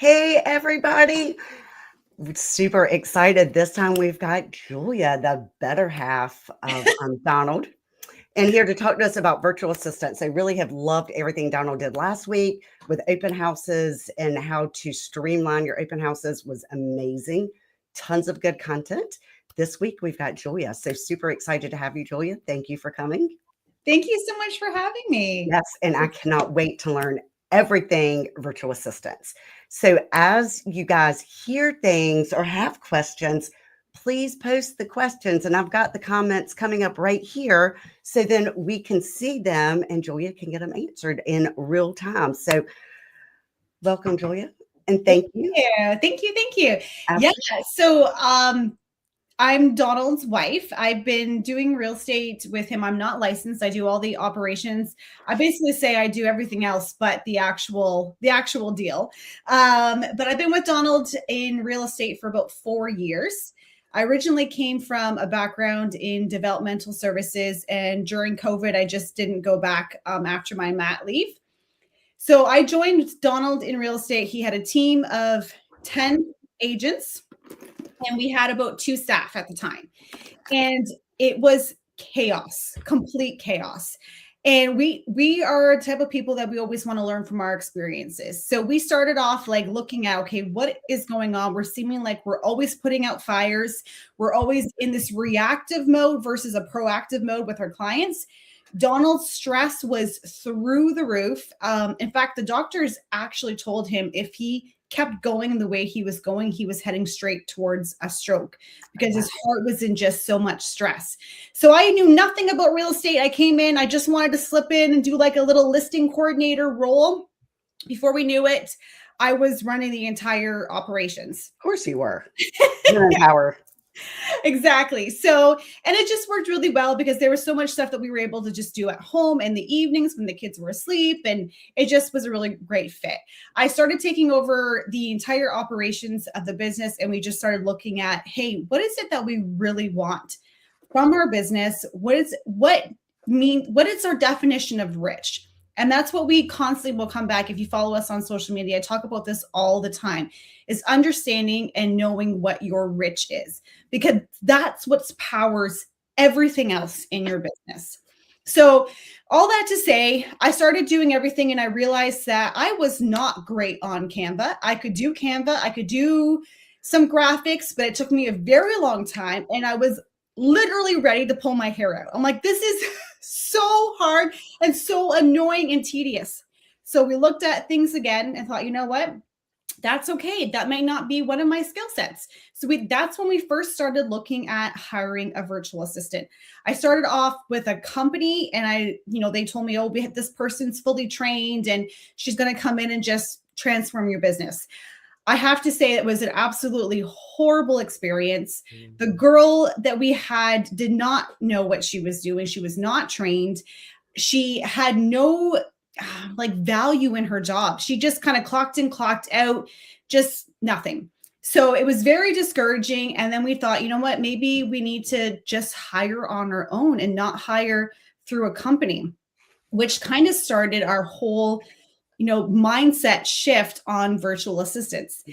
Hey, everybody. Super excited. This time we've got Julia, the better half of Donald, and here to talk to us about virtual assistants. I really have loved everything Donald did last week with open houses and how to streamline your open houses was amazing. Tons of good content. This week we've got Julia. So super excited to have you, Julia. Thank you for coming. Thank you so much for having me. Yes, and I cannot wait to learn everything virtual assistants. So as you guys hear things or have questions, please post the questions. And I've got the comments coming up right here. So then we can see them and Julia can get them answered in real time. So welcome, Julia. And thank you. Thank you. Absolutely. Yeah. So I'm Donald's wife. I've been doing real estate with him. I'm not licensed. I do all the operations. I basically say I do everything else but the actual deal. But I've been with Donald in real estate for about 4 years. I originally came from a background in developmental services, and during COVID, I just didn't go back after my mat leave. So I joined Donald in real estate. He had a team of 10 agents, and we had about 2 staff at the time. And it was chaos, complete chaos. And we are a type of people that we always want to learn from our experiences. So we started off like looking at, okay, what is going on? We're seeming like we're always putting out fires. We're always in this reactive mode versus a proactive mode with our clients. Donald's stress was through the roof. In fact, the doctors actually told him if he kept going the way he was going, he was heading straight towards a stroke because his heart was in just so much stress. So I knew nothing about real estate. I came in, I just wanted to slip in and do like a little listing coordinator role. Before we knew it, I was running the entire operations. Of course you were. You're in power. Exactly. So, and it just worked really well because there was so much stuff that we were able to just do at home in the evenings when the kids were asleep. And it just was a really great fit. I started taking over the entire operations of the business, and we just started looking at, hey, what is it that we really want from our business? What is our definition of rich? And that's what we constantly will come back. If you follow us on social media, I talk about this all the time, is understanding and knowing what your rich is, because that's what powers everything else in your business. So all that to say, I started doing everything and I realized that I was not great on Canva. I could do Canva, I could do some graphics, but it took me a very long time. And I was literally ready to pull my hair out. I'm like, this is so hard and so annoying and tedious. So we looked at things again and thought, you know what? That's okay. That might not be one of my skill sets. So that's when we first started looking at hiring a virtual assistant. I started off with a company and they told me, oh, this person's fully trained and she's going to come in and just transform your business. I have to say it was an absolutely horrible experience. The girl that we had did not know what she was doing. She was not trained. She had no value in her job. She just kind of clocked in, clocked out, just nothing. So it was very discouraging. And then we thought, you know what, maybe we need to just hire on our own and not hire through a company, which kind of started our whole mindset shift on virtual assistants.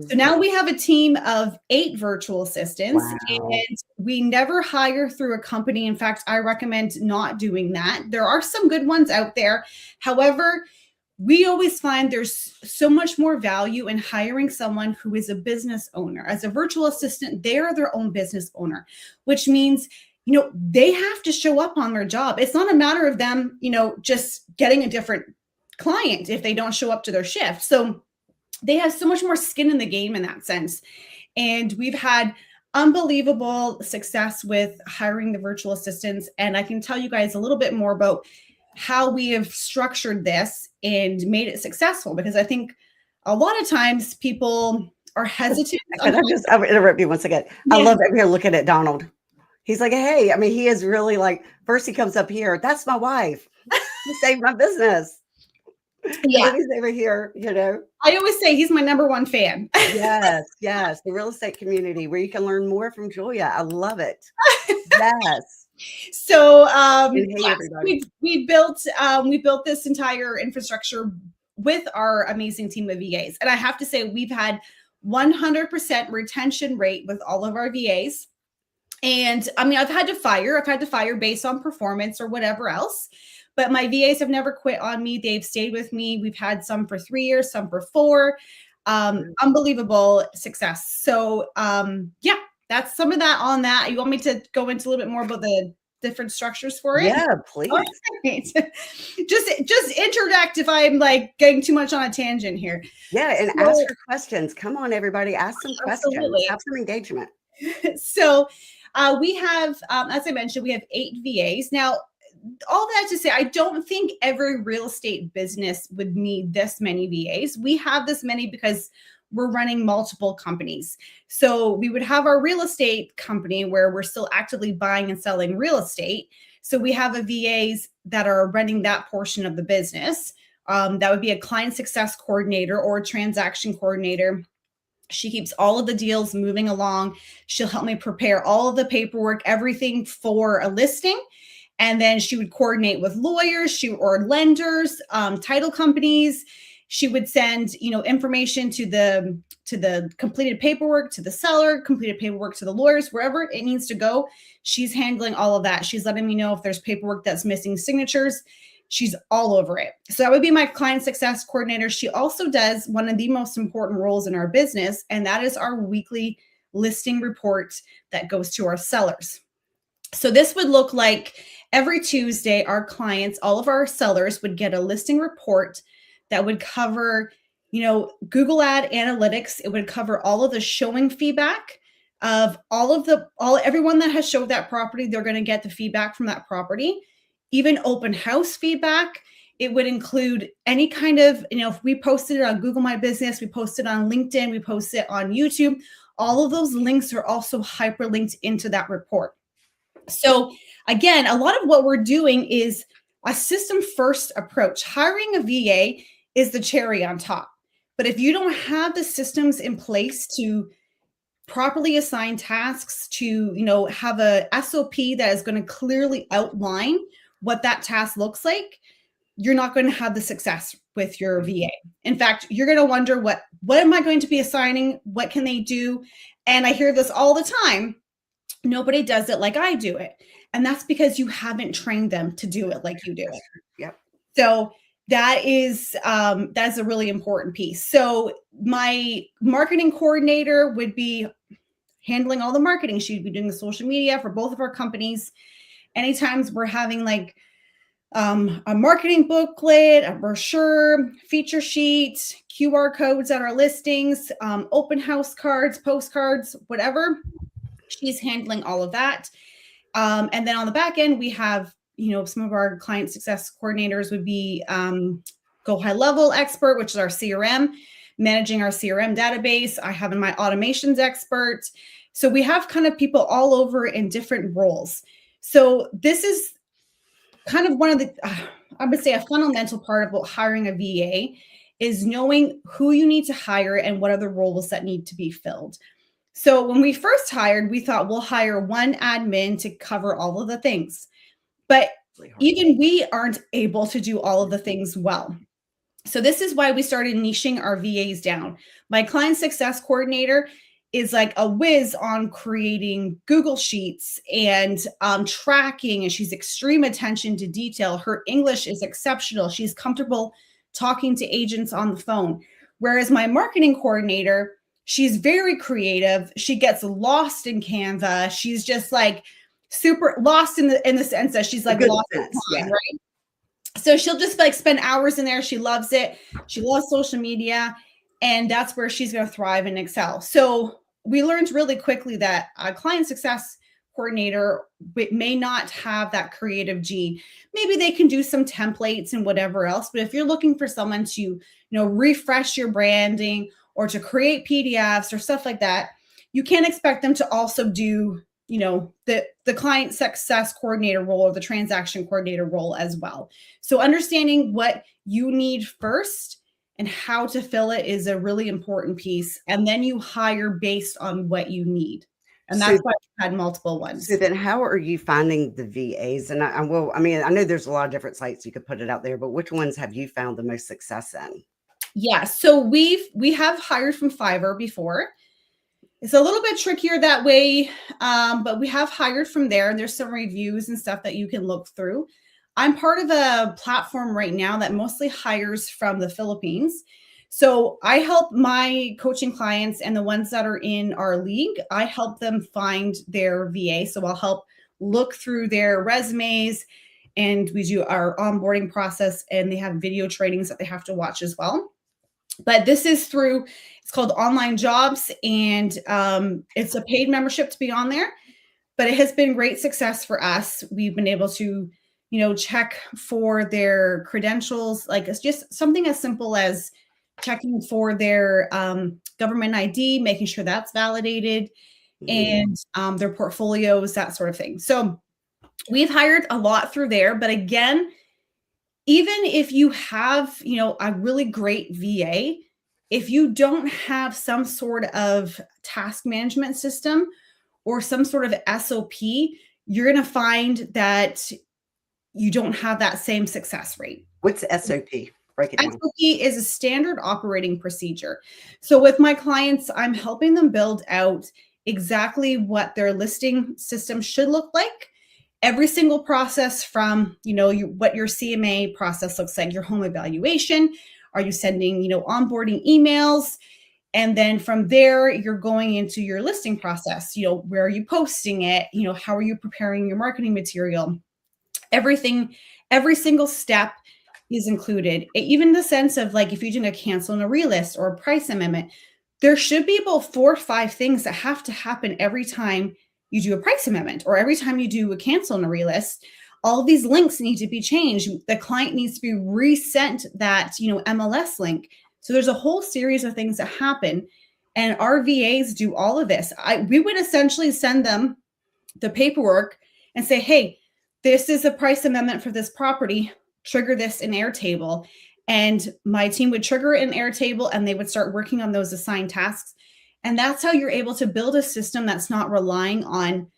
So now we have a team of 8 virtual assistants. Wow. And we never hire through a company. In fact, I recommend not doing that. There are some good ones out there. However, we always find there's so much more value in hiring someone who is a business owner. As a virtual assistant, they are their own business owner, which means they have to show up on their job. It's not a matter of them, just getting a different client if they don't show up to their shift. So they have so much more skin in the game in that sense. And we've had unbelievable success with hiring the virtual assistants. And I can tell you guys a little bit more about how we have structured this and made it successful, because I think a lot of times people are hesitant. Can I will interrupt you once again? Yeah. I love over here looking at Donald. He's like, hey, I mean, he is really like, first he comes up here. That's my wife. He saved my business. Yeah, he's over here, I always say he's my number one fan. Yes, the real estate community where you can learn more from Julia. I love it. Yes. So hey, everybody. We built this entire infrastructure with our amazing team of VAs. And I have to say, we've had 100% retention rate with all of our VAs. And I mean, I've had to fire based on performance or whatever else. But my VAs have never quit on me. They've stayed with me. We've had some for 3 years, some for 4. Unbelievable success. So yeah, that's some of that on that. You want me to go into a little bit more about the different structures for it? Yeah, please. Right. just interject if I'm like getting too much on a tangent here. Yeah, and ask your questions. Come on, everybody, ask some questions. Absolutely. Have some engagement. So we have, as I mentioned, we have 8 VAs. Now, all that to say, I don't think every real estate business would need this many VAs. We have this many because we're running multiple companies. So we would have our real estate company where we're still actively buying and selling real estate. So we have a VAs that are running that portion of the business. That would be a client success coordinator or a transaction coordinator. She keeps all of the deals moving along. She'll help me prepare all of the paperwork, everything for a listing. And then she would coordinate with lawyers, or lenders, title companies. She would send, information to the completed paperwork to the seller, completed paperwork to the lawyers, wherever it needs to go. She's handling all of that. She's letting me know if there's paperwork that's missing signatures. She's all over it. So that would be my client success coordinator. She also does one of the most important roles in our business, and that is our weekly listing report that goes to our sellers. So this would look like every Tuesday, our clients, all of our sellers would get a listing report that would cover, Google ad analytics. It would cover all of the showing feedback of everyone that has showed that property. They're going to get the feedback from that property, even open house feedback. It would include any kind of, if we posted it on Google My Business, we post it on LinkedIn, we post it on YouTube, all of those links are also hyperlinked into that report. So again, a lot of what we're doing is a system first approach. Hiring a VA is the cherry on top. But if you don't have the systems in place to properly assign tasks, to, have a SOP that is going to clearly outline what that task looks like, you're not going to have the success with your VA. In fact, you're going to wonder, what am I going to be assigning? What can they do? And I hear this all the time. Nobody does it like I do it. And that's because you haven't trained them to do it like you do it. Yep. So that's a really important piece. So my marketing coordinator would be handling all the marketing. She'd be doing the social media for both of our companies. Anytime we're having like a marketing booklet, a brochure, feature sheet, QR codes on our listings, open house cards, postcards, whatever. She's handling all of that. And then on the back end, we have, some of our client success coordinators would be Go High Level Expert, which is our CRM, managing our CRM database. I have in my automations expert. So we have kind of people all over in different roles. So this is kind of one of the, I would say a fundamental part about hiring a VA is knowing who you need to hire and what are the roles that need to be filled. So when we first hired, we thought we'll hire one admin to cover all of the things. But even we aren't able to do all of the things well. So this is why we started niching our VAs down. My client success coordinator is like a whiz on creating Google Sheets and tracking, and she's extreme attention to detail. Her English is exceptional. She's comfortable talking to agents on the phone. Whereas my marketing coordinator, she's very creative. She gets lost in Canva. She's just like super lost in the sense that she's like lost in time, right? So she'll just like spend hours in there. She loves it. She loves social media, and that's where she's going to thrive and excel. So we learned really quickly that a client success coordinator may not have that creative gene. Maybe they can do some templates and whatever else. But if you're looking for someone to, refresh your branding or to create PDFs or stuff like that, you can't expect them to also do, the client success coordinator role or the transaction coordinator role as well. So understanding what you need first and how to fill it is a really important piece. And then you hire based on what you need. And So that's why I've had multiple so ones. then how are you finding the VAs? And I will, I mean, I know there's a lot of different sites you could put it out there, but which ones have you found the most success in? Yeah, so we have hired from Fiverr before. It's a little bit trickier that way, but we have hired from there, and there's some reviews and stuff that you can look through. I'm part of a platform right now that mostly hires from the Philippines. So I help my coaching clients and the ones that are in our league, I help them find their VA. So I'll help look through their resumes, and we do our onboarding process, and they have video trainings that they have to watch as well. But this is through, it's called Online Jobs, and it's a paid membership to be on there, but it has been great success for us. We've been able to, check for their credentials. Like, it's just something as simple as checking for their government ID, making sure that's validated, and their portfolios, that sort of thing. So we've hired a lot through there, but again, even if you have, a really great VA, if you don't have some sort of task management system or some sort of SOP, you're going to find that you don't have that same success rate. What's SOP? Break it down. SOP is a standard operating procedure. So with my clients, I'm helping them build out exactly what their listing system should look like. Every single process from, what your CMA process looks like, your home evaluation. Are you sending, onboarding emails? And then from there, you're going into your listing process. Where are you posting it? How are you preparing your marketing material? Everything, every single step is included. Even the sense of, like, if you're doing a cancel and a relist or a price amendment, there should be about 4 or 5 things that have to happen every time you do a price amendment or every time you do a cancel and a relist. All of these links need to be changed. The client needs to be resent that, MLS link. So there's a whole series of things that happen, and our VAs do all of this. We would essentially send them the paperwork and say, hey, this is a price amendment for this property, trigger this in Airtable. And my team would trigger it in Airtable, and they would start working on those assigned tasks. And that's how you're able to build a system that's not relying on,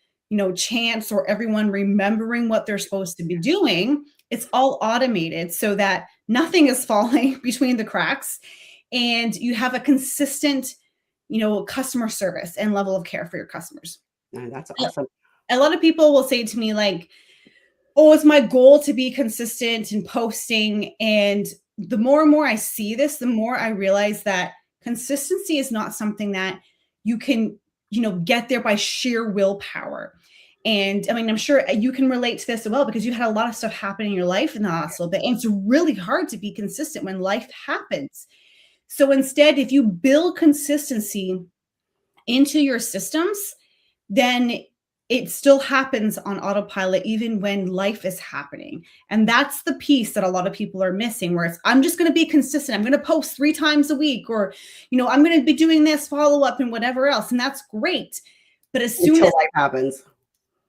chance or everyone remembering what they're supposed to be doing. It's all automated so that nothing is falling between the cracks, and you have a consistent, customer service and level of care for your customers. No, that's awesome. A lot of people will say to me, like, oh, it's my goal to be consistent in posting. And the more and more I see this, the more I realize that consistency is not something that you can, get there by sheer willpower. And I mean, I'm sure you can relate to this as well, because you had a lot of stuff happen in your life in the last little bit. And it's really hard to be consistent when life happens. So instead, if you build consistency into your systems, then it still happens on autopilot, even when life is happening. And that's the piece that a lot of people are missing, where it's, I'm just going to be consistent. I'm going to post 3 times a week, or, I'm going to be doing this follow up and whatever else. And that's great. But as soon as life happens,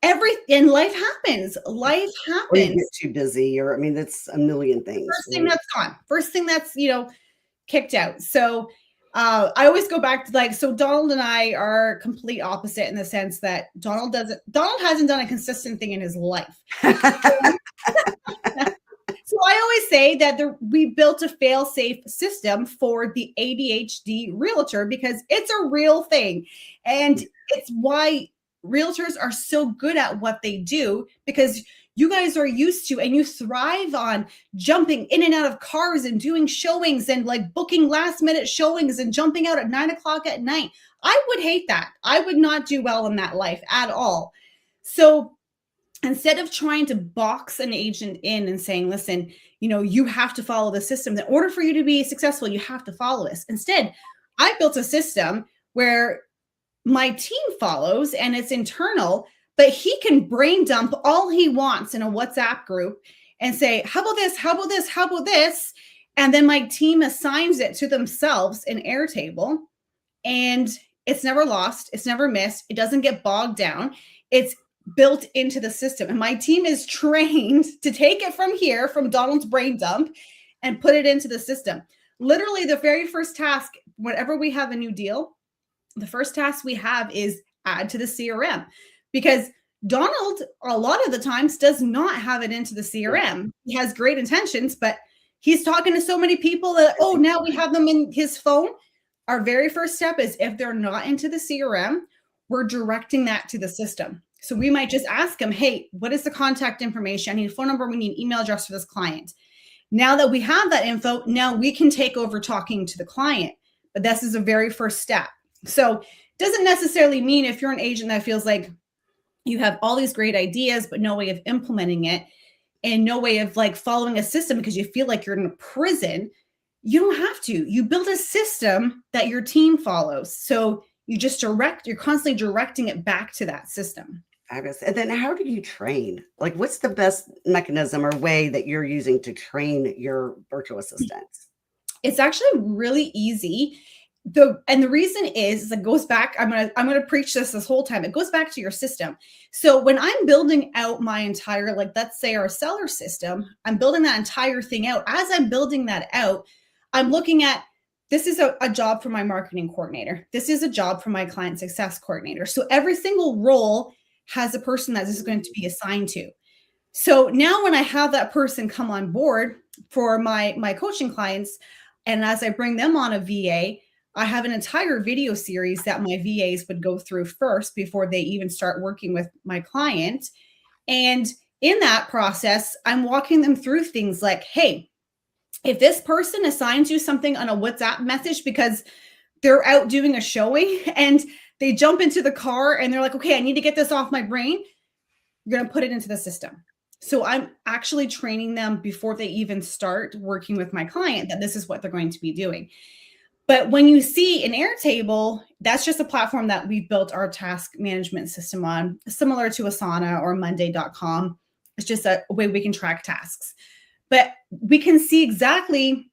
life happens, or you get too busy, or, I mean, that's a million things. First thing that's gone. First thing that's, kicked out. So I always go back to, like, so Donald and I are complete opposite in the sense that Donald hasn't done a consistent thing in his life. So I always say that we built a fail-safe system for the ADHD realtor, because it's a real thing. And it's why realtors are so good at what they do, because you guys are used to, and you thrive on jumping in and out of cars and doing showings and, like, booking last minute showings and jumping out at 9:00 at night. I would hate that. I would not do well in that life at all. So instead of trying to box an agent in and saying, listen, you have to follow the system. In order for you to be successful, you have to follow this. Instead, I built a system where my team follows, and it's internal, but he can brain dump all he wants in a WhatsApp group and say, how about this? How about this? How about this? And then my team assigns it to themselves in Airtable, and it's never lost. It's never missed. It doesn't get bogged down. It's built into the system. And my team is trained to take it from here, from Donald's brain dump, and put it into the system. Literally, the very first task, whenever we have a new deal, the first task we have is add to the CRM, because Donald, a lot of the times, does not have it into the CRM. He has great intentions, but he's talking to so many people that, oh, now we have them in his phone. Our very first step is, if they're not into the CRM, we're directing that to the system. So we might just ask them, hey, what is the contact information? I need a phone number. We need an email address for this client. Now that we have that info, now we can take over talking to the client. But this is a very first step. So it doesn't necessarily mean, if you're an agent that feels like you have all these great ideas, but no way of implementing it and no way of like following a system because you feel like you're in a prison, you don't have to. You build a system that your team follows. So you're constantly directing it back to that system. Fabulous. And then how do you train? Like, what's the best mechanism or way that you're using to train your virtual assistants? It's actually really easy. And the reason is it goes back. I'm gonna preach this whole time. It goes back to your system. So when I'm building out my entire, like, let's say our seller system, I'm building that entire thing out. As I'm building that out, I'm looking at, this is a job for my marketing coordinator. This is a job for my client success coordinator. So every single role has a person that this is going to be assigned to. So now when I have that person come on board for my coaching clients, and as I bring them on a VA, I have an entire video series that my VAs would go through first before they even start working with my client. And in that process, I'm walking them through things like, hey, if this person assigns you something on a WhatsApp message because they're out doing a showing and they jump into the car and they're like, okay, I need to get this off my brain, you're going to put it into the system. So I'm actually training them before they even start working with my client that this is what they're going to be doing. But when you see an Airtable, that's just a platform that we've built our task management system on, similar to Asana or Monday.com. It's just a way we can track tasks. But we can see exactly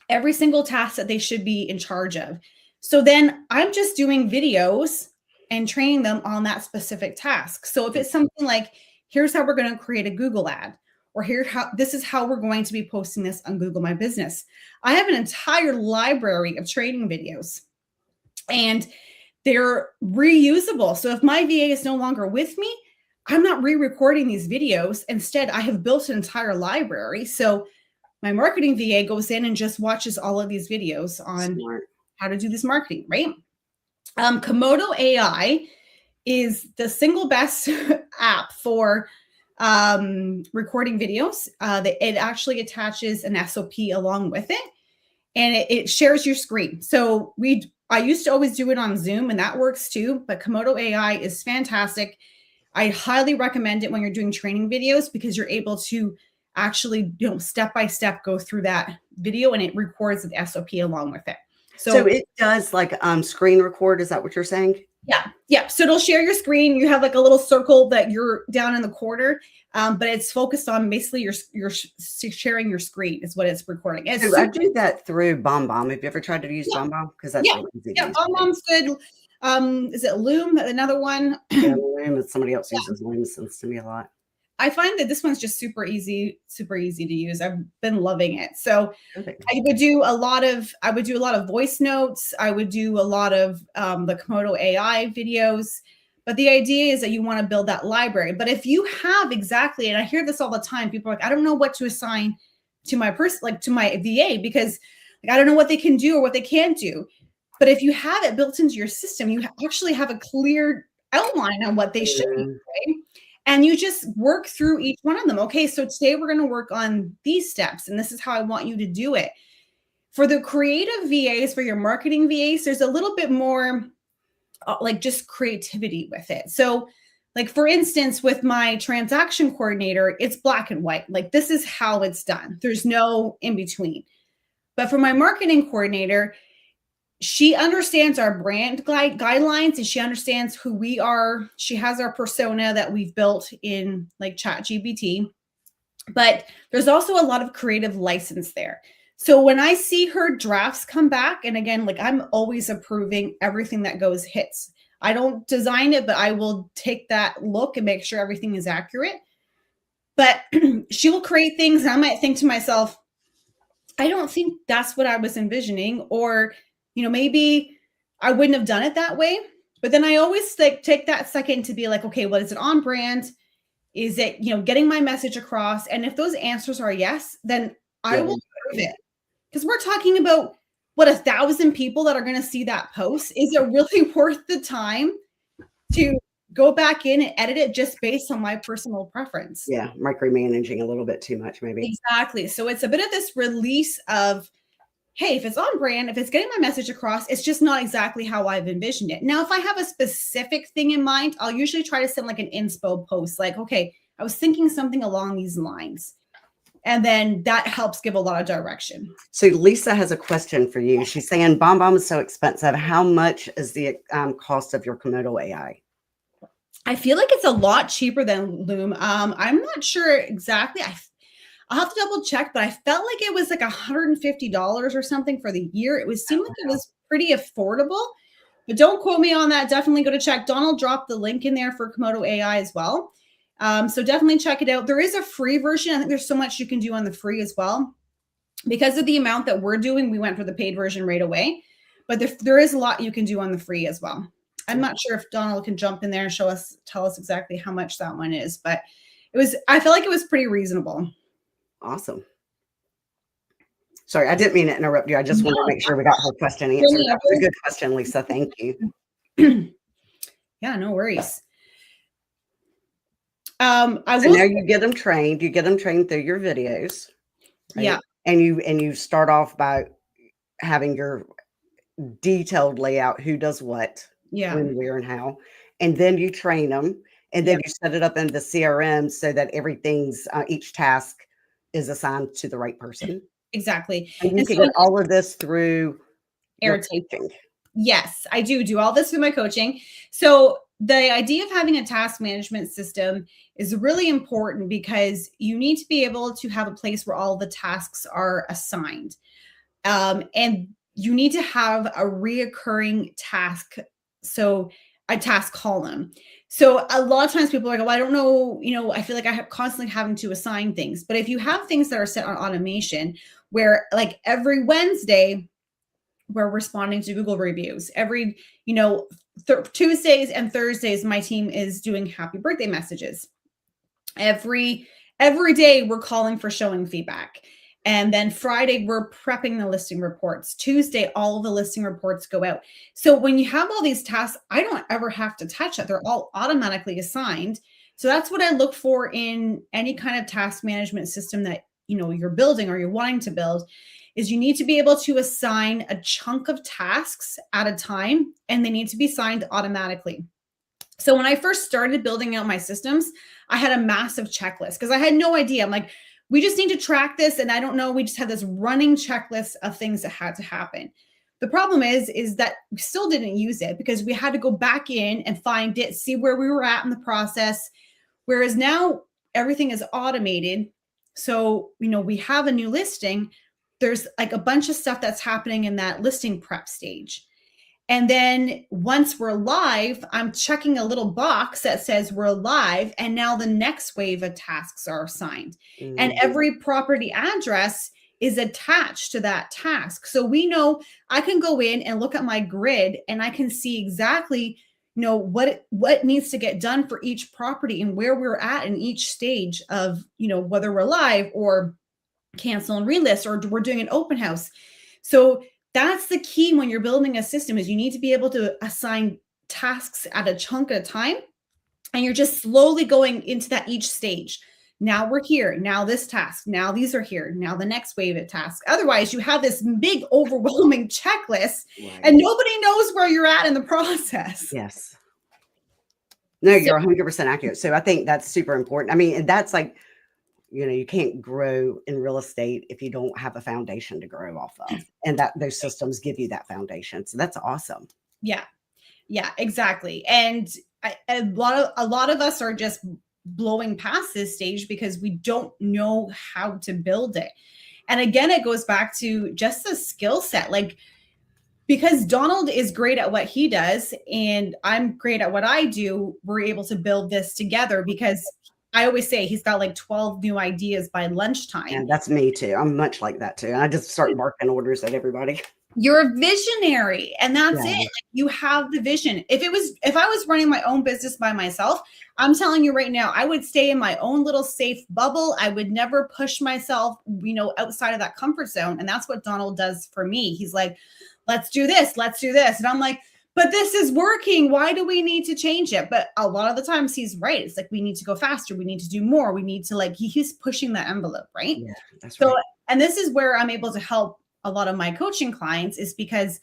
every single task that they should be in charge of. So then I'm just doing videos and training them on that specific task. So if it's something like, here's how we're going to create a Google ad, or this is how we're going to be posting this on Google My Business. I have an entire library of training videos and they're reusable. So if my VA is no longer with me, I'm not re-recording these videos. Instead, I have built an entire library. So my marketing VA goes in and just watches all of these videos on how to do this marketing, right? Komodo AI is the single best app for recording videos. It actually attaches an SOP along with it, and it shares your screen. So I used to always do it on Zoom, and that works too, but Komodo AI is fantastic. I highly recommend it when you're doing training videos because you're able to actually, step by step go through that video, and it records the SOP along with it. So it does like screen record. Is that what you're saying? Yeah. So it'll share your screen. You have like a little circle that you're down in the corner, but it's focused on basically you're sharing your screen is what it's recording. So I do that through BombBomb. Have you ever tried to use BombBomb? Because that's really easy. Yeah, BombBomb's good. Is it Loom? Another one? Yeah, Loom. Somebody else uses Loom. Sends to me a lot. I find that this one's just super easy to use. I've been loving it. So I would do a lot of voice notes. I would do a lot of the Komodo AI videos. But the idea is that you want to build that library. But if you have exactly, and I hear this all the time, people are like, I don't know what to assign to my person, like to my VA, because I don't know what they can do or what they can't do. But if you have it built into your system, you actually have a clear outline on what they should be doing. And you just work through each one of them. Okay, so today we're going to work on these steps, and this is how I want you to do it. For the creative VAs, for your marketing VAs, there's a little bit more like just creativity with it. So like, for instance, with my transaction coordinator, it's black and white. Like, this is how it's done. There's no in between. But for my marketing coordinator, she understands our brand guidelines and she understands who we are. She has our persona that we've built in like ChatGPT, but there's also a lot of creative license there. So when I see her drafts come back, and again, like, I'm always approving everything that hits. I don't design it, but I will take that look and make sure everything is accurate. But she will create things and I might think to myself, I don't think that's what I was envisioning, or maybe I wouldn't have done it that way. But then I always like take that second to be like, okay, well, is it on brand? Is it, getting my message across? And if those answers are yes, then I Yeah, will approve it. Because we're talking about what 1,000 people that are going to see that post. Is it really worth the time to go back in and edit it just based on my personal preference? yeah, micromanaging a little bit too much, maybe. Exactly. So it's a bit of this release of, hey, if it's on brand, if it's getting my message across, it's just not exactly how I've envisioned it. Now, if I have a specific thing in mind, I'll usually try to send like an inspo post, like, okay, I was thinking something along these lines. And then that helps give a lot of direction. So Lisa has a question for you. She's saying BombBomb is so expensive. How much is the cost of your Komodo AI? I feel like it's a lot cheaper than Loom. I'm not sure exactly. I'll have to double check, but I felt like it was like $150 or something for the year. It seemed like it was pretty affordable, but don't quote me on that. Definitely go to check. Donald dropped the link in there for Komodo AI as well. So definitely check it out. There is a free version. I think there's so much you can do on the free as well. Because of the amount that we're doing, we went for the paid version right away. But there is a lot you can do on the free as well. I'm not sure if Donald can jump in there and tell us exactly how much that one is, but I feel like it was pretty reasonable. Awesome. Sorry, I didn't mean to interrupt you. I just wanted to make sure we got her question answered. That was a good question, Lisa. Thank you. Yeah, no worries. So now you get them trained. You get them trained through your videos. Right? Yeah. And you start off by having your detailed layout, who does what, when, where, and how. And then you train them. And then you set it up in the CRM so that everything's, each task is assigned to the right person. Exactly. And you can get all of this through your coaching. Yes, I do all this through my coaching. So the idea of having a task management system is really important because you need to be able to have a place where all the tasks are assigned. And you need to have a reoccurring task. So a task column. So a lot of times people are like, well, I don't know, I feel like I have constantly having to assign things. But if you have things that are set on automation, where like every Wednesday, we're responding to Google reviews. Every, Tuesdays and Thursdays, my team is doing happy birthday messages. Every day we're calling for showing feedback. And then Friday, we're prepping the listing reports. Tuesday, all of the listing reports go out. So when you have all these tasks, I don't ever have to touch it. They're all automatically assigned. So that's what I look for in any kind of task management system that, you're building or you're wanting to build, is you need to be able to assign a chunk of tasks at a time, and they need to be assigned automatically. So when I first started building out my systems, I had a massive checklist because I had no idea. I'm like, we just need to track this. And I don't know, we just had this running checklist of things that had to happen. The problem is that we still didn't use it because we had to go back in and find it, see where we were at in the process. Whereas now everything is automated. So, we have a new listing. There's like a bunch of stuff that's happening in that listing prep stage. And then once we're live, I'm checking a little box that says we're live. And now the next wave of tasks are assigned. Mm-hmm. And every property address is attached to that task. So we know I can go in and look at my grid and I can see exactly, what needs to get done for each property and where we're at in each stage of, whether we're live or cancel and relist or we're doing an open house. So that's the key when you're building a system, is you need to be able to assign tasks at a chunk at a time. And you're just slowly going into that each stage. Now we're here. Now this task. Now these are here. Now the next wave of tasks. Otherwise, you have this big, overwhelming checklist, right, and nobody knows where you're at in the process. Yes. No, you're 100% accurate. So I think that's super important. I mean, that's like, you can't grow in real estate if you don't have a foundation to grow off of, and that those systems give you that foundation. So that's awesome. Yeah, exactly. And a lot of us are just blowing past this stage because we don't know how to build it. And again, it goes back to just the skill set, like, because Donald is great at what he does and I'm great at what I do. We're able to build this together because I always say he's got like 12 new ideas by lunchtime. And that's me too. I'm much like that too. I just start barking orders at everybody. You're a visionary, and that's it. Yeah. Like, you have the vision. If I was running my own business by myself, I'm telling you right now, I would stay in my own little safe bubble. I would never push myself, outside of that comfort zone. And that's what Donald does for me. He's like, let's do this, let's do this. And I'm like, but this is working. Why do we need to change it? But a lot of the times he's right. It's like, we need to go faster. We need to do more. We need to he's pushing the envelope, right? Yeah, that's So, right. and this is where I'm able to help a lot of my coaching clients, is because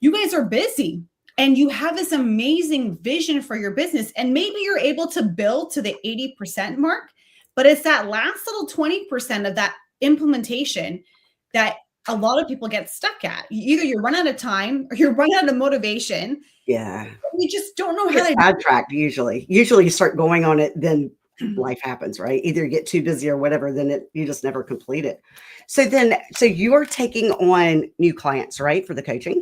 you guys are busy and you have this amazing vision for your business. And maybe you're able to build to the 80% mark, but it's that last little 20% of that implementation that a lot of people get stuck at. Either you run out of time or you run out of motivation. Yeah. You just don't know how Get to. sidetracked usually. Usually you start going on it, then life happens, right? Either you get too busy or whatever, then you just never complete it. So you are taking on new clients, right, for the coaching?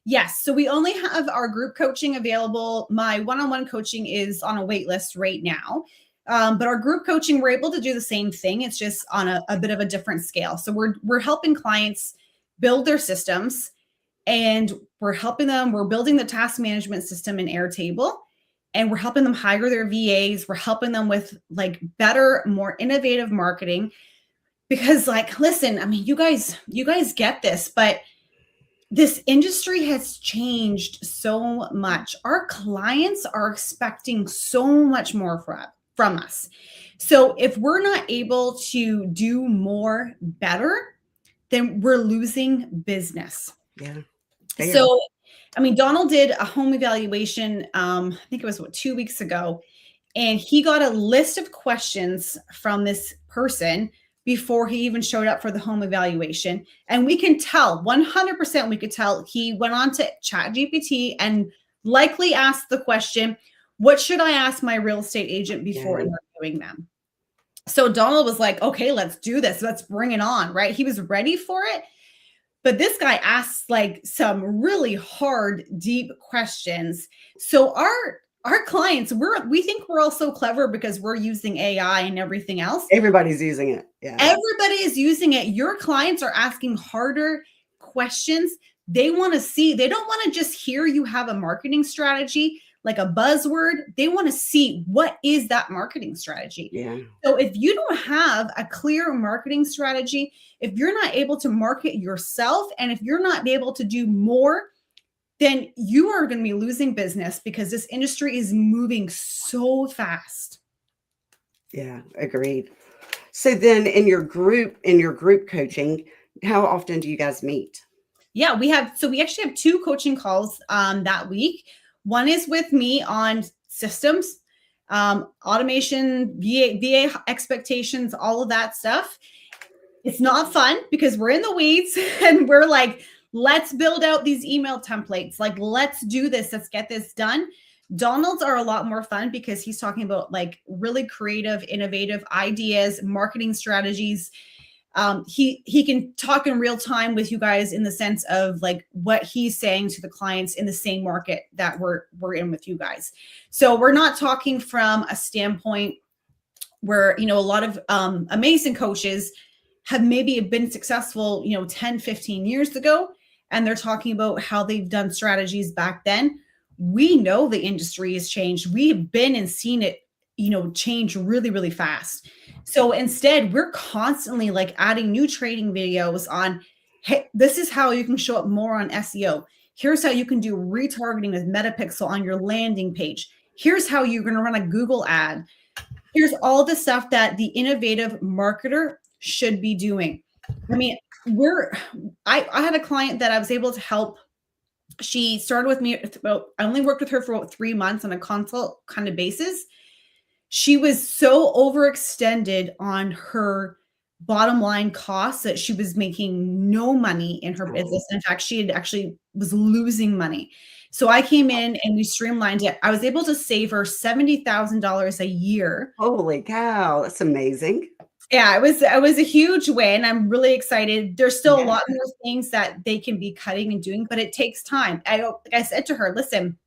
Yes. So we only have our group coaching available. My one-on-one coaching is on a wait list right now. But our group coaching, we're able to do the same thing. It's just on a bit of a different scale. So we're helping clients build their systems, and we're building the task management system in Airtable, and we're helping them hire their VAs. We're helping them with like better, more innovative marketing. Because listen, I mean, you guys get this, but this industry has changed so much. Our clients are expecting so much more from us. So if we're not able to do more better, then we're losing business. Yeah. So, I mean, Donald did a home evaluation, I think it was 2 weeks ago, and he got a list of questions from this person before he even showed up for the home evaluation. And we can tell 100%, we could tell he went on to ChatGPT and likely asked the question, what should I ask my real estate agent before interviewing them? So Donald was like, okay, let's do this. Let's bring it on, right? He was ready for it. But this guy asks like some really hard, deep questions. So our clients, we think we're all so clever because we're using AI and everything else. Everybody's using it. Yeah. Everybody is using it. Your clients are asking harder questions. They don't want to just hear you have a marketing strategy, like a buzzword. They want to see, what is that marketing strategy? Yeah. So if you don't have a clear marketing strategy, if you're not able to market yourself, and if you're not able to do more, then you are going to be losing business, because this industry is moving so fast. Yeah, agreed. So then in your group coaching, how often do you guys meet? Yeah, we actually have 2 coaching calls that week. One is with me on systems, automation, VA expectations, all of that stuff. It's not fun because we're in the weeds and we're like, let's build out these email templates. Like, let's do this. Let's get this done. Donald's are a lot more fun because he's talking about like really creative, innovative ideas, marketing strategies. He can talk in real time with you guys in the sense of like what he's saying to the clients in the same market that we're in with you guys. So we're not talking from a standpoint where, a lot of amazing coaches have maybe been successful, 10, 15 years ago, and they're talking about how they've done strategies back then. We know the industry has changed. We've been and seen it, change really, really fast. So instead, we're constantly like adding new training videos on, hey, this is how you can show up more on SEO. Here's how you can do retargeting with Metapixel on your landing page. Here's how you're going to run a Google ad. Here's all the stuff that the innovative marketer should be doing. I mean, I had a client that I was able to help. She started with me I only worked with her for about 3 months on a consult kind of basis. She was so overextended on her bottom line costs that she was making no money in her business. In fact, she had actually was losing money. So I came in and we streamlined it. I was able to save her $70,000 a year. Holy cow, that's amazing. Yeah, it was a huge win. I'm really excited. There's still a lot more things that they can be cutting and doing, but it takes time. Like I said to her, listen,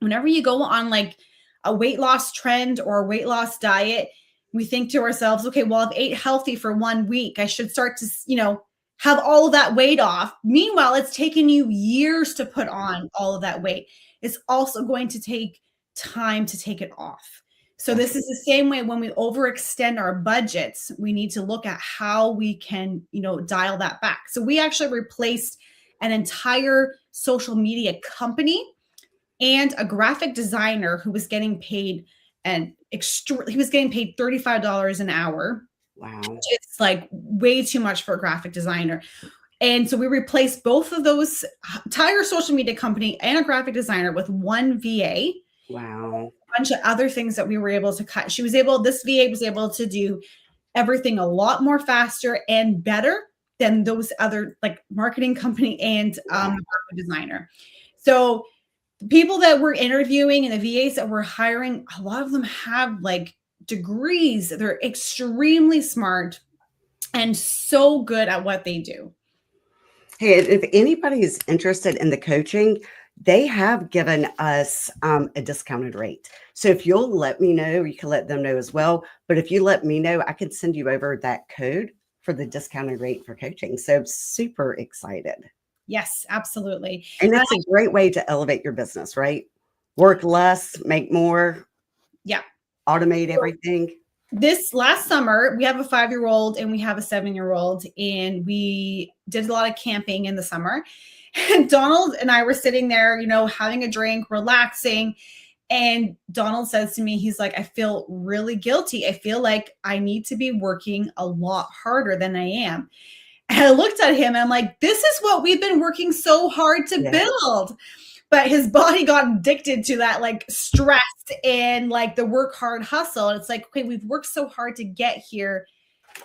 whenever you go on like a weight loss trend or a weight loss diet, we think to ourselves, okay, well, I've ate healthy for 1 week. I should start to, have all of that weight off. Meanwhile, it's taken you years to put on all of that weight. It's also going to take time to take it off. So this is the same way when we overextend our budgets, we need to look at how we can, dial that back. So we actually replaced an entire social media company and a graphic designer who was getting paid he was getting paid $35 an hour. Wow. It's like way too much for a graphic designer. And so we replaced both of those, entire social media company and a graphic designer, with one VA. Wow. A bunch of other things that we were able to cut. This VA was able to do everything a lot more faster and better than those other, like, marketing company and graphic designer. So the people that we're interviewing and the VAs that we're hiring, a lot of them have like degrees. They're extremely smart and so good at what they do. Hey, if anybody is interested in the coaching, they have given us a discounted rate. So if you'll let me know, you can let them know as well. But if you let me know, I can send you over that code for the discounted rate for coaching. So I'm super excited. Yes, absolutely. And that's a great way to elevate your business, right? Work less, make more. Yeah. Automate everything. This last summer, we have a 5-year-old and we have a 7-year-old, and we did a lot of camping in the summer. And Donald and I were sitting there, having a drink, relaxing. And Donald says to me, he's like, I feel really guilty. I feel like I need to be working a lot harder than I am. And I looked at him and I'm like, this is what we've been working so hard to build. But his body got addicted to that, like, stress and like the work hard hustle. And it's like, okay, we've worked so hard to get here.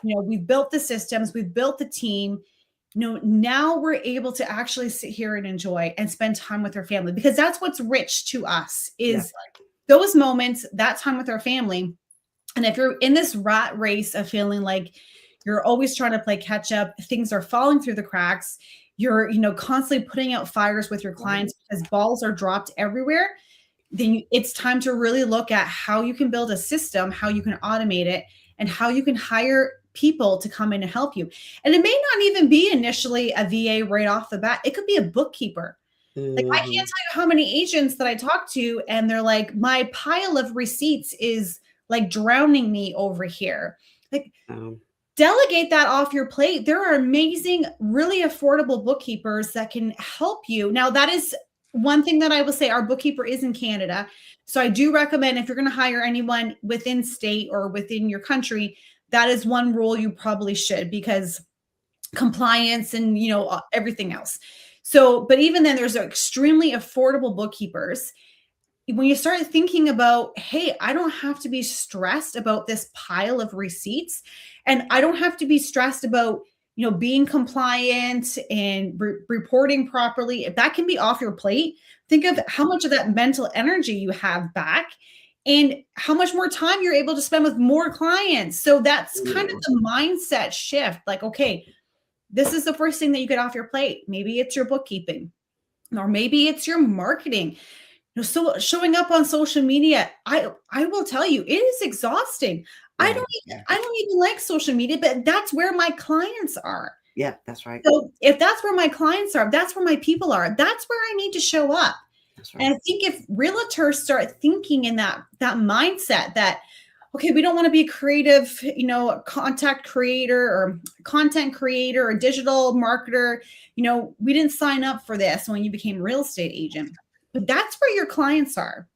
We've built the systems, we've built the team. Now we're able to actually sit here and enjoy and spend time with our family, because that's what's rich to us is those moments, that time with our family. And if you're in this rat race of feeling like you're always trying to play catch up, things are falling through the cracks, you're, constantly putting out fires with your clients because balls are dropped everywhere, then it's time to really look at how you can build a system, how you can automate it, and how you can hire people to come in and help you. And it may not even be initially a VA right off the bat. It could be a bookkeeper. Like, I can't tell you how many agents that I talk to, and they're like, my pile of receipts is like drowning me over here. Like, delegate that off your plate. There are amazing, really affordable bookkeepers that can help you. Now, that is one thing that I will say. Our bookkeeper is in Canada. So I do recommend, if you're going to hire anyone within state or within your country, that is one rule you probably should, because compliance and, everything else. So, but even then, there's extremely affordable bookkeepers. When you start thinking about, hey, I don't have to be stressed about this pile of receipts, and I don't have to be stressed about, being compliant and reporting properly. If that can be off your plate, think of how much of that mental energy you have back and how much more time you're able to spend with more clients. So that's kind of the mindset shift. Like, okay, this is the first thing that you get off your plate. Maybe it's your bookkeeping, or maybe it's your marketing. So showing up on social media, I will tell you, it is exhausting. I don't even like social media, but that's where my clients are. Yeah, that's right. So if that's where my clients are, that's where my people are, that's where I need to show up. That's right. And I think if realtors start thinking in that mindset that, okay, we don't want to be a creative, content creator or digital marketer. We didn't sign up for this when you became a real estate agent. But that's where your clients are.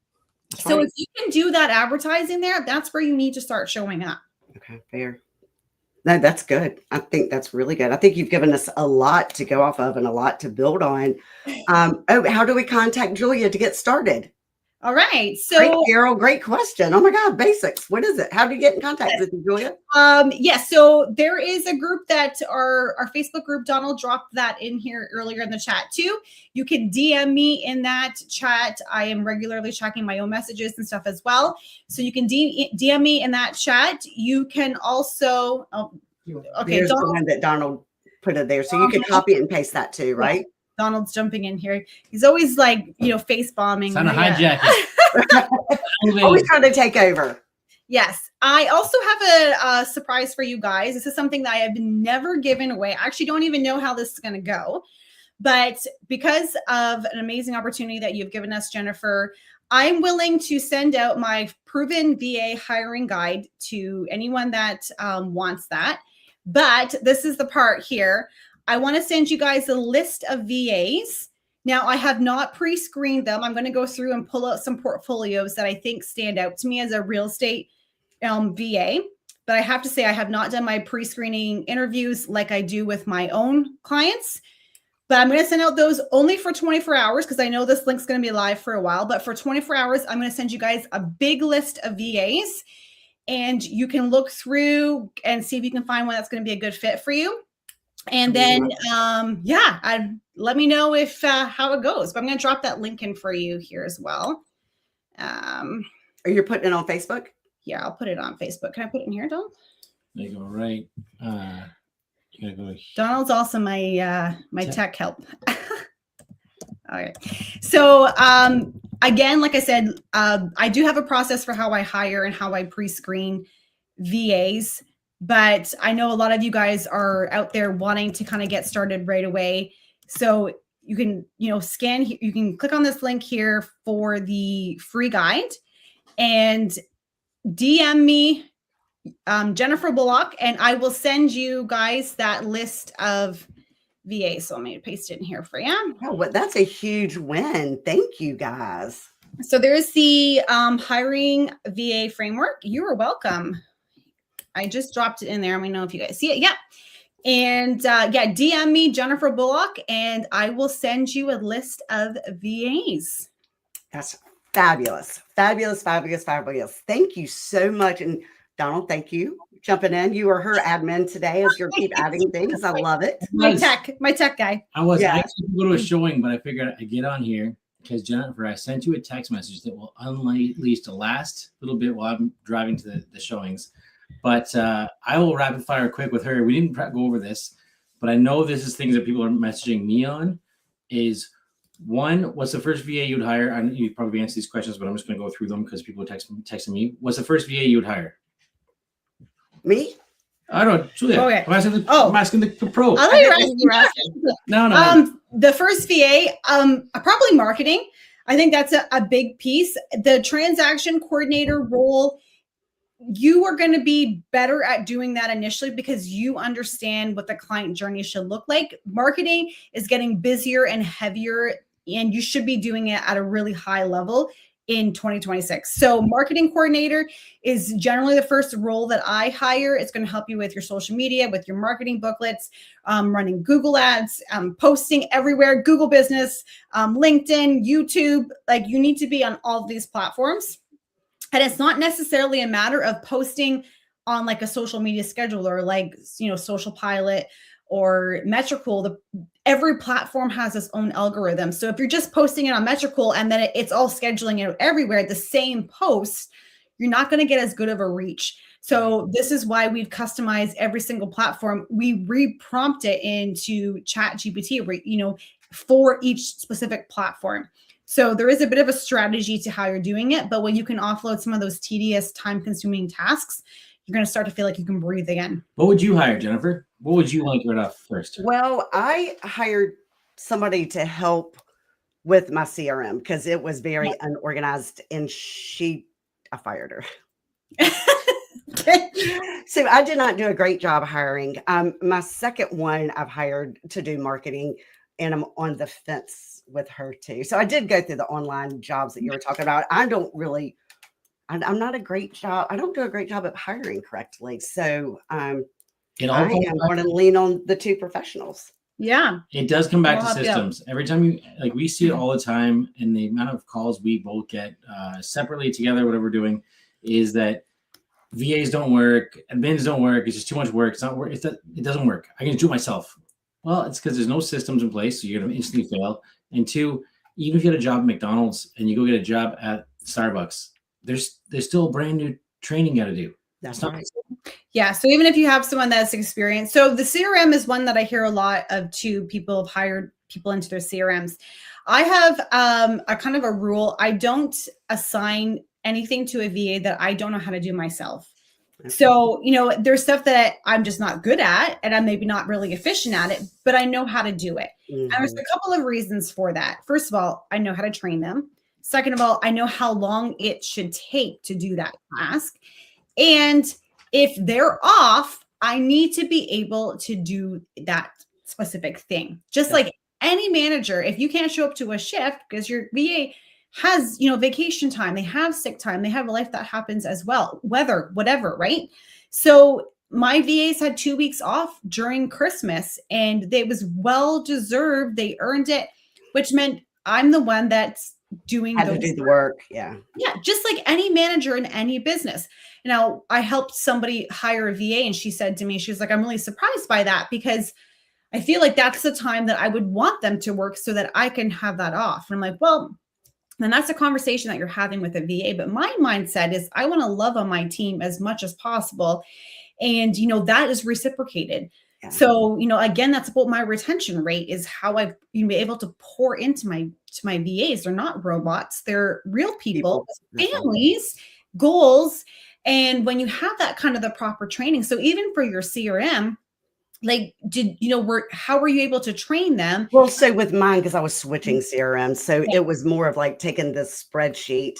So if you can do that advertising there, that's where you need to start showing up. Okay, fair. No, that's good. I think that's really good. I think you've given us a lot to go off of and a lot to build on. How do we contact Julia to get started? All right. So, great, Carol, great question. Oh my God, basics. What is it? How do you get in contact with you, Julia? Yes. So there is a group that our Facebook group, Donald dropped that in here earlier in the chat too. You can DM me in that chat. I am regularly checking my own messages and stuff as well. So you can DM me in that chat. You can also, There's the one that Donald put it there. So you can copy it and paste that too, right? Yeah. Donald's jumping in here. He's always like, face bombing. Trying to hijack it. Always trying to take over. Yes. I also have a surprise for you guys. This is something that I have never given away. I actually don't even know how this is going to go. But because of an amazing opportunity that you've given us, Jennifer, I'm willing to send out my proven VA hiring guide to anyone that wants that. But this is the part here. I want to send you guys a list of VAs. Now, I have not pre-screened them. I'm going to go through and pull out some portfolios that I think stand out to me as a real estate VA. But I have to say, I have not done my pre-screening interviews like I do with my own clients. But I'm going to send out those only for 24 hours because I know this link's going to be live for a while. But for 24 hours, I'm going to send you guys a big list of VAs. And you can look through and see if you can find one that's going to be a good fit for you. And then, let me know if how it goes. But I'm going to drop that link in for you here as well. Are you putting it on Facebook? Yeah, I'll put it on Facebook. Can I put it in here, Donald? There you go. Right. You gotta go. Donald's also my my tech help. All right. So again, like I said, I do have a process for how I hire and how I pre-screen VAs. But I know a lot of you guys are out there wanting to kind of get started right away. So you can, scan, you can click on this link here for the free guide and DM me, Jennifer Bullock, and I will send you guys that list of VAs. So I'm going to paste it in here for you. Oh, well, that's a huge win. Thank you, guys. So there's the hiring VA framework. You are welcome. I just dropped it in there. Let me know if you guys see it. Yeah. And DM me, Jennifer Bullock, and I will send you a list of VAs. That's fabulous. Fabulous, fabulous, fabulous. Thank you so much. And Donald, thank you. Jumping in. You are her admin today as you keep adding things. I love it. My tech guy. I was actually going to a showing, but I figured I'd get on here because Jennifer, I sent you a text message that will unleash the last little bit while I'm driving to the showings. But I will rapid fire quick with her. We didn't go over this, but I know this is things that people are messaging me on. Is one, what's the first VA you'd hire? I know you probably answer these questions, but I'm just going to go through them because people are texting me. What's the first VA you would hire? Me? I don't know, Julia. Okay. I'm asking the pro. I thought you were asking. No. The first VA, probably marketing. I think that's a big piece. The transaction coordinator role, you are going to be better at doing that initially because you understand what the client journey should look like. Marketing is getting busier and heavier, and you should be doing it at a really high level in 2026. So marketing coordinator is generally the first role that I hire. It's going to help you with your social media, with your marketing booklets, running Google ads, posting everywhere, Google Business, LinkedIn, YouTube. Like, you need to be on all of these platforms. And it's not necessarily a matter of posting on like a social media scheduler, like, Social Pilot or Metricool. Every platform has its own algorithm. So if you're just posting it on Metricool and then it's all scheduling it everywhere, the same post, you're not going to get as good of a reach. So this is why we've customized every single platform. We re-prompt it into ChatGPT, for each specific platform. So there is a bit of a strategy to how you're doing it, but when you can offload some of those tedious, time-consuming tasks, you're going to start to feel like you can breathe again. What would you hire, Jennifer? What would you like right off first? Well, I hired somebody to help with my CRM because it was very unorganized, and I fired her. So I did not do a great job hiring. My second one I've hired to do marketing, and I'm on the fence with her too. So I did go through the online jobs that you were talking about. I'm not a great job. I don't do a great job at hiring correctly. So I am going to lean on the two professionals. Yeah. It does come back to systems. Every time we see it all the time, and the amount of calls we both get separately, together, whatever we're doing, is that VAs don't work, admins don't work. It's just too much work. It's not work. It doesn't work. I can do it myself. Well, it's because there's no systems in place, so you're going to instantly fail. And two, even if you get a job at McDonald's and you go get a job at Starbucks, there's still brand new training you got to do. That's right. Yeah. So even if you have someone that's experienced, so the CRM is one that I hear a lot of too. People have hired people into their CRMs. I have a kind of a rule. I don't assign anything to a VA that I don't know how to do myself. So, there's stuff that I'm just not good at and I'm maybe not really efficient at it, but I know how to do it. And there's a couple of reasons for that. First of all, I know how to train them. Second of all, I know how long it should take to do that task. And if they're off, I need to be able to do that specific thing. Just like any manager, if you can't show up to a shift because your VA has, vacation time, they have sick time, they have a life that happens as well, weather, whatever, right? So my VAs had 2 weeks off during Christmas and it was well deserved. They earned it, which meant I'm the one that's doing Had to do the work. Yeah. Yeah. Just like any manager in any business. I helped somebody hire a VA and she said to me, she was like, I'm really surprised by that because I feel like that's the time that I would want them to work so that I can have that off. And I'm like, well, then that's a conversation that you're having with a VA. But my mindset is I want to love on my team as much as possible. And, that is reciprocated. Yeah. So, again, that's about my retention rate is how I've been able to pour into my VAs. They're not robots. They're real people, families, goals. And when you have that kind of the proper training, so even for your CRM, like, how were you able to train them? Well, so with mine, because I was switching CRM, so it was more of like taking this spreadsheet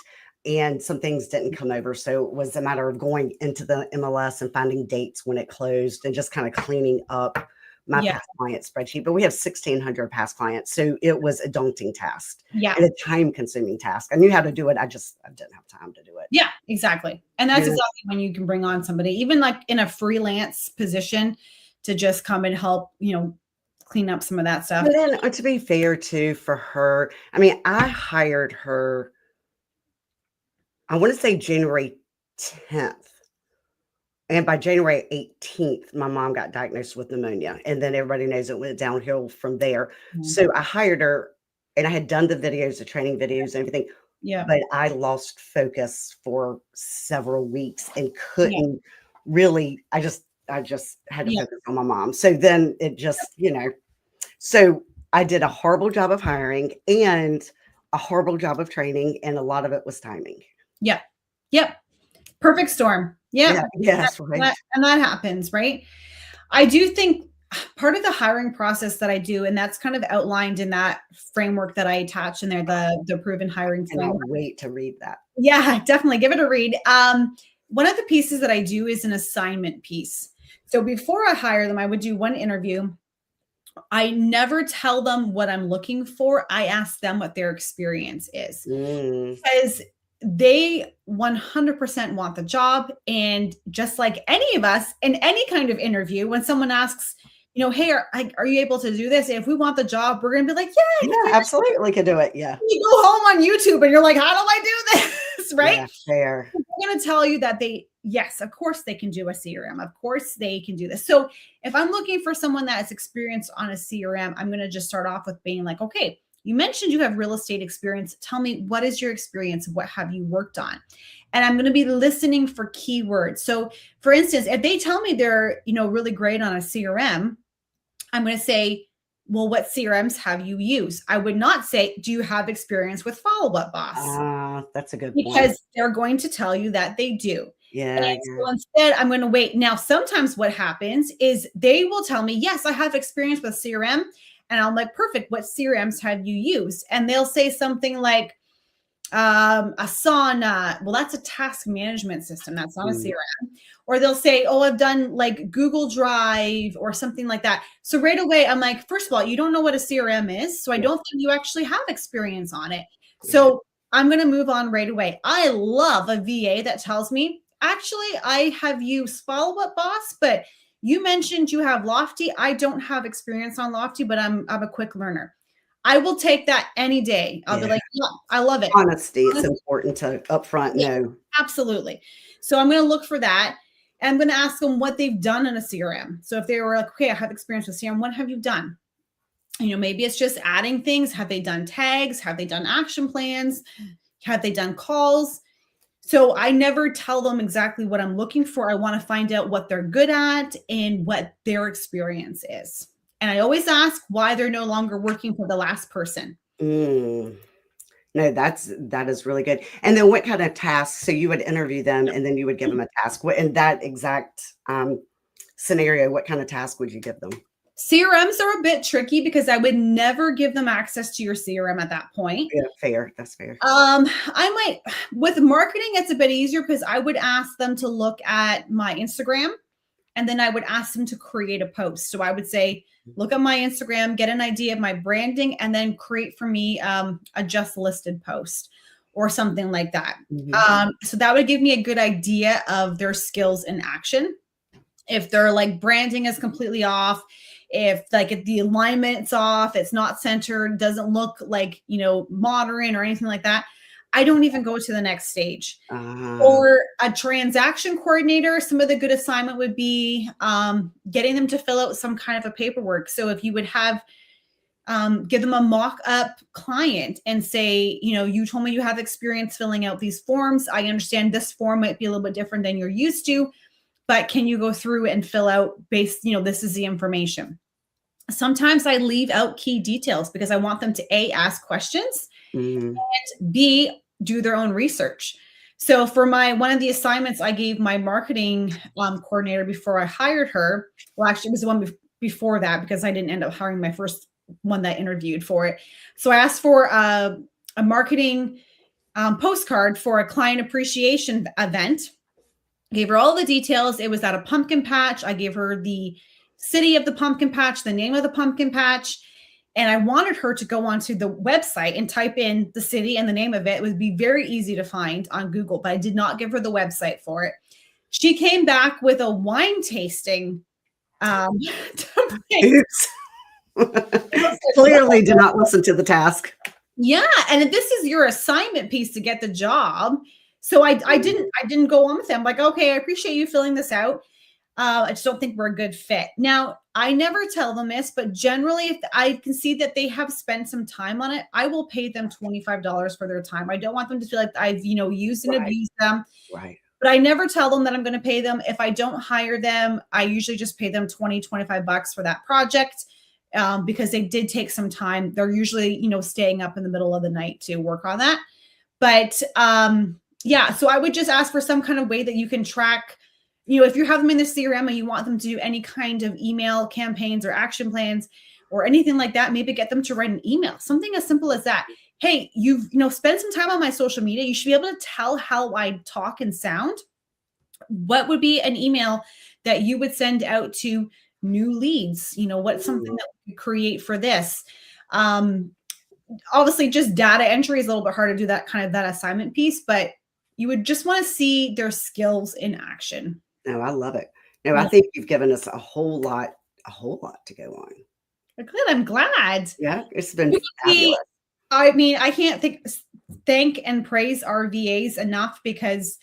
and some things didn't come over. So it was a matter of going into the MLS and finding dates when it closed and just kind of cleaning up my past client spreadsheet. But we have 1,600 past clients. So it was a daunting task and a time consuming task. I knew how to do it. I didn't have time to do it. Yeah, exactly. And that's exactly when you can bring on somebody, even like in a freelance position, to just come and help, clean up some of that stuff. But then to be fair too, for her, I mean, I hired her, I want to say January 10th. And by January 18th, my mom got diagnosed with pneumonia. And then everybody knows it went downhill from there. So I hired her and I had done the videos, the training videos and everything. Yeah. But I lost focus for several weeks and couldn't really, I just had to focus on my mom. So then it just, so I did a horrible job of hiring and a horrible job of training. And a lot of it was timing. Yeah. Yep. Perfect storm. Yeah. Yes. Right. And that happens, right? I do think part of the hiring process that I do, and that's kind of outlined in that framework that I attach in there, the proven hiring framework. I can't wait to read that. Yeah, definitely give it a read. One of the pieces that I do is an assignment piece. So before I hire them, I would do one interview. I never tell them what I'm looking for. I ask them what their experience is because they 100% want the job. And just like any of us in any kind of interview, when someone asks, hey, are you able to do this? If we want the job, we're going to be like, yeah, absolutely can do it. Yeah. You go home on YouTube and you're like, how do I do this? Right? Yeah, fair. I'm going to tell you that yes, of course they can do a CRM. Of course they can do this. So if I'm looking for someone that is experienced on a CRM, I'm going to just start off with being like, okay, you mentioned you have real estate experience. Tell me, what is your experience? What have you worked on? And I'm going to be listening for keywords. So for instance, if they tell me they're, really great on a CRM, I'm going to say, well, what CRMs have you used? I would not say, do you have experience with Follow Up Boss? That's a good point. Because they're going to tell you that they do. Yeah. So instead, I'm going to wait. Now, sometimes what happens is they will tell me, yes, I have experience with CRM. And I'm like, perfect. What CRMs have you used? And they'll say something like, Asana. Well, that's a task management system. That's not a CRM. Or they'll say, oh, I've done like Google Drive or something like that. So right away, I'm like, first of all, you don't know what a CRM is. So I don't think you actually have experience on it. So I'm going to move on right away. I love a VA that tells me, actually, I have used Follow Up Boss, but you mentioned you have Lofty. I don't have experience on Lofty, but I'm a quick learner. I will take that any day. I'll be like, yeah, I love it. Honesty. It's important to upfront know. Absolutely. So I'm going to look for that. And I'm going to ask them what they've done in a CRM. So if they were like, okay, I have experience with CRM, what have you done? Maybe it's just adding things. Have they done tags? Have they done action plans? Have they done calls? So I never tell them exactly what I'm looking for. I want to find out what they're good at and what their experience is. And I always ask why they're no longer working for the last person. No, that is really good. And then what kind of tasks? So you would interview them and then you would give them a task. What in that exact scenario, what kind of task would you give them? CRMs are a bit tricky because I would never give them access to your CRM at that point. Yeah, fair. That's fair. I might with marketing, it's a bit easier because I would ask them to look at my Instagram and then I would ask them to create a post. So I would say, look at my Instagram, get an idea of my branding, and then create for me a just listed post or something like that. So that would give me a good idea of their skills in action. If their like branding is completely off, if the alignment's off, it's not centered, doesn't look like, modern or anything like that, I don't even go to the next stage. Or a transaction coordinator, some of the good assignment would be getting them to fill out some kind of a paperwork. So if you would have, give them a mock-up client and say, you told me you have experience filling out these forms. I understand this form might be a little bit different than you're used to, but can you go through and fill out this is the information. Sometimes I leave out key details because I want them to A, ask questions, and B, do their own research. So for one of the assignments I gave my marketing coordinator before I hired her, well, actually it was the one before that because I didn't end up hiring my first one that interviewed for it. So I asked for a marketing postcard for a client appreciation event. Gave her all the details. It was at a pumpkin patch. I gave her the city of the pumpkin patch, the name of the pumpkin patch. And I wanted her to go onto the website and type in the city and the name of it. It would be very easy to find on Google, but I did not give her the website for it. She came back with a wine tasting. Clearly did not listen to the task. Yeah. And this is your assignment piece to get the job. So I didn't go on with them. Like, okay, I appreciate you filling this out. I just don't think we're a good fit. Now, I never tell them this, but generally, if I can see that they have spent some time on it, I will pay them $25 for their time. I don't want them to feel like I've, used and abused them. Right. But I never tell them that I'm going to pay them. If I don't hire them, I usually just pay them $20-25 for that project because they did take some time. They're usually, staying up in the middle of the night to work on that. But yeah, so I would just ask for some kind of way that you can track, if you have them in the CRM and you want them to do any kind of email campaigns or action plans or anything like that, maybe get them to write an email, something as simple as that. Hey, you've, spent some time on my social media. You should be able to tell how I talk and sound. What would be an email that you would send out to new leads? What's something that we could create for this? Obviously just data entry is a little bit hard to do that assignment piece, but you would just want to see their skills in action. No, I love it. No, I think you've given us a whole lot to go on. Good. I'm glad. Yeah, it's been fabulous. I mean, I can't thank and praise our VAs enough because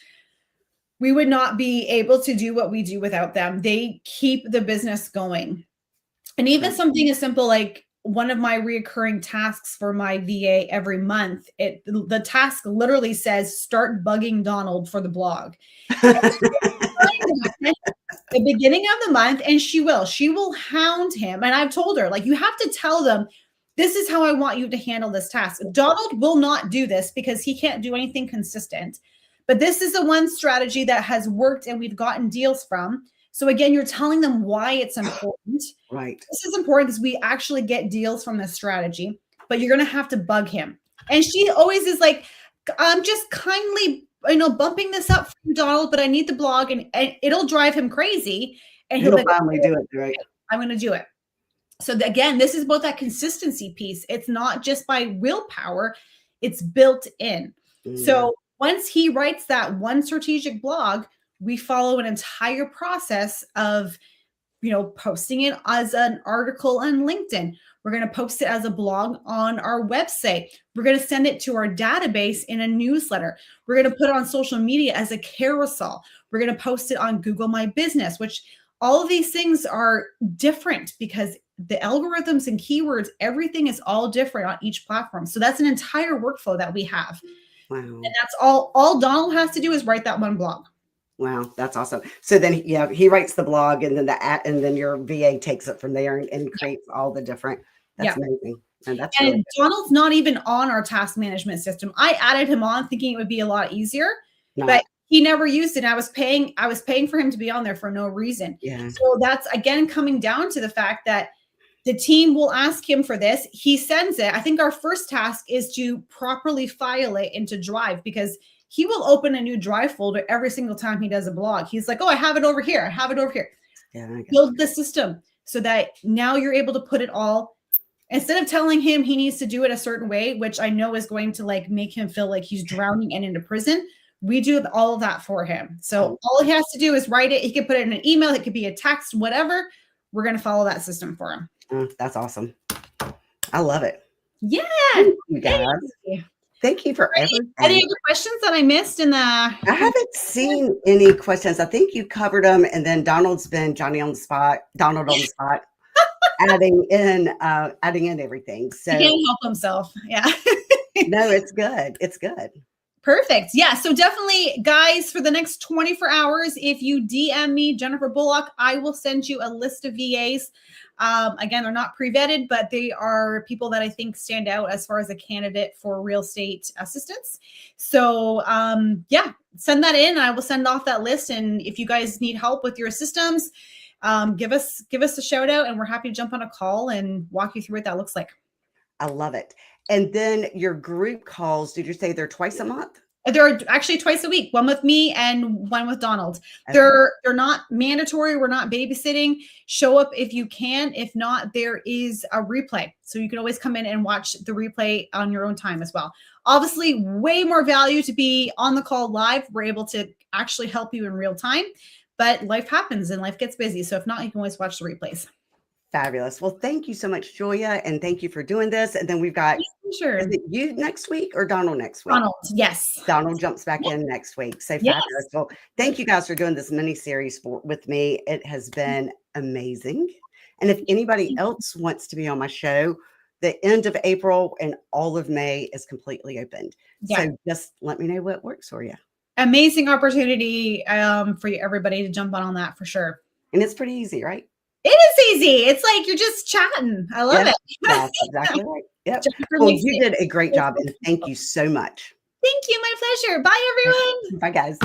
we would not be able to do what we do without them. They keep the business going. And even something as simple like one of my reoccurring tasks for my VA every month, the task literally says, start bugging Donald for the blog. The beginning of the month, and she will hound him. And I've told her, you have to tell them, this is how I want you to handle this task. Donald will not do this because he can't do anything consistent. But this is the one strategy that has worked and we've gotten deals from. So again, you're telling them why it's important. Right. This is important because we actually get deals from this strategy, but you're going to have to bug him. And she always is like, I'm just kindly, bumping this up for you, Donald, but I need the blog and it'll drive him crazy. And he'll finally do it, right? I'm going to do it. So again, this is about that consistency piece. It's not just by willpower, it's built in. So once he writes that one strategic blog, we follow an entire process of, posting it as an article on LinkedIn. We're going to post it as a blog on our website. We're going to send it to our database in a newsletter. We're going to put it on social media as a carousel. We're going to post it on Google My Business, which all of these things are different because the algorithms and keywords, everything is all different on each platform. So that's an entire workflow that we have. Wow. And that's all Donald has to do is write that one blog. Wow, that's awesome. So then, he writes the blog, and then and then your VA takes it from there and creates all the different. That's amazing. And that's really And good. Donald's not even on our task management system. I added him on thinking it would be a lot easier, Not, but he never used it. I was paying for him to be on there for no reason. yeah. So that's again coming down to the fact that the team will ask him for this. He sends it. I think our first task is to properly file it into Drive, because he will open a new Drive folder every single time he does a blog. He's like, oh, I have it over here. I have it over here. Yeah, I guess. Build the system so that now you're able to put it all, instead of telling him he needs to do it a certain way, which I know is going to like make him feel like he's drowning and into prison. We do all of that for him. So all he has to do is write it. He can put it in an email. It could be a text, whatever. We're going to follow that system for him. That's awesome. I love it. Yeah. Thank you guys. Thank you for everything. Any other questions that I missed in the? I haven't seen any questions. I think you covered them, and then Donald's been Donald on the spot, adding in everything. So He can't help himself. Yeah. no, it's good. It's good. Perfect. Yeah. So definitely, guys, for the next 24 hours, if you DM me, Jennifer Bullock, I will send you a list of VAs. Again, they're not pre-vetted, but they are people that I think stand out as far as a candidate for real estate assistance. So yeah, send that in. I will send off that list. And if you guys need help with your systems, give us a shout out, and we're happy to jump on a call and walk you through what that looks like. I love it. And then your group calls, did you say they're twice a month? They're actually twice a week, one with me and one with Donald. Okay. They're not mandatory. We're not babysitting. Show up if you can. If not, there is a replay. So you can always come in and watch the replay on your own time as well. Obviously, way more value to be on the call live. We're able to actually help you in real time, but life happens and life gets busy. So if not, you can always watch the replays. Fabulous. Well, thank you so much, Julia, and thank you for doing this. And then we've got, Sure. is it you next week or Donald next week? Donald, yes. Donald jumps back in next week. So fabulous. Well, thank you guys for doing this mini series with me. It has been amazing. And if anybody else wants to be on my show, the end of April and all of May is completely open. Yeah. So just let me know what works for you. Amazing opportunity for everybody to jump on that for sure. And it's pretty easy, right? It is easy. It's like you're just chatting. I love it. That's exactly right. Yep. Well, you did a great job, and thank you so much. Thank you. My pleasure. Bye, everyone. Bye, guys.